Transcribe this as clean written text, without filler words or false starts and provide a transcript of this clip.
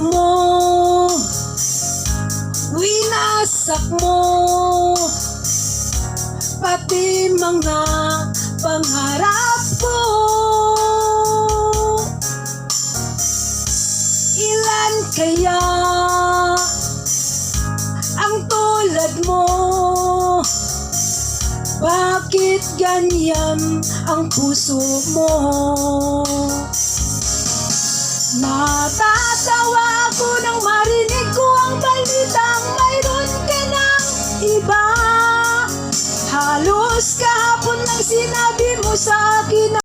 mo, winasak mo, pati mga pangarap ko. Ilan kaya ang tulad mo? Bakit ganyan ang puso mo? Natatawa ako nang marinig ko ang balitang mayroon ka ng iba. Halos kahapon lang sinabi mo sa akin na